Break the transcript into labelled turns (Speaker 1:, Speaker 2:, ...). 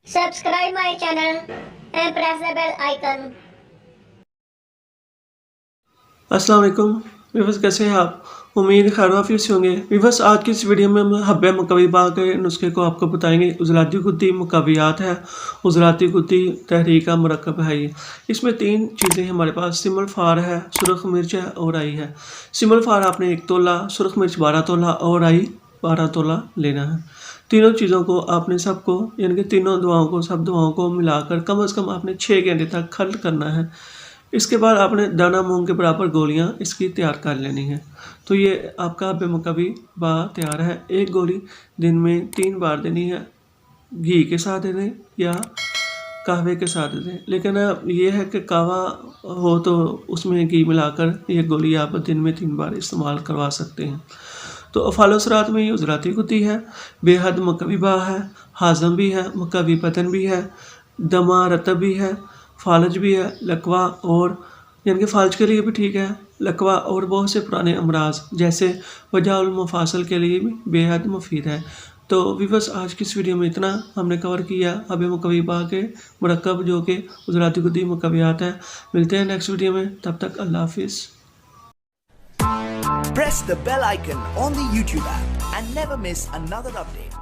Speaker 1: Subscribe my channel and press the bell icon.
Speaker 2: अस्सलाम वालेकुम viewers, कैसे हैं आप? उम्मीद खैर वाफियत से होंगे। व्यूअर्स, आज की इस वीडियो में हम हब्बे मुकव्विबा के नुस्खे को आपको बताएंगे। उज़लाती कुत्ती मुकव्वियात है, उज़लाती कुत्ती तहरीक का मुरक्कब है ये। इसमें 3 चीज़ें हमारे पास सिमल फार है, सुरख मिर्च है और आई है। सिमल फार आपने 1 तोला, सुरख मिर्च 12 तोला और आई 12 तोला लेना है। तीनों चीज़ों को आपने सबको यानी कि तीनों दवाओं को सब दवाओं को मिलाकर कम से कम आपने 6 घंटे तक खल्ल करना है। इसके बाद आपने दाना मूंग के बराबर गोलियां इसकी तैयार कर लेनी है। तो ये आपका बेमुकव्विबा तैयार है। एक गोली दिन में 3 बार देनी है। घी के साथ दे दें या कहवे के साथ दे दें, लेकिन ये है कि कहवा हो तो उसमें घी मिलाकर ये गोली आप दिन में 3 बार इस्तेमाल करवा सकते हैं। तो अफ़ाल-ओ-सरात में ये उज़लाती कुत्ती है, बेहद मुकव्विबा है, हाज़म भी है, मुकव्वी बदन भी है, दमा रतब भी है, फालज भी है, लकवा और यानी कि फालज के लिए भी ठीक है, लकवा और बहुत से पुराने अमराज जैसे वजाउल मफासल के लिए भी बेहद मुफीद है। तो व्यूअर्स, आज की इस वीडियो में इतना हमने कवर किया हब्बे मुकव्विबा के मुरक्कब जो कि उज़लाती कुत्ती मुकव्वियात है। मिलते हैं नेक्स्ट वीडियो में, तब तक अल्लाह हाफ़िज़।
Speaker 3: Press the bell icon on the YouTube app and never miss another update.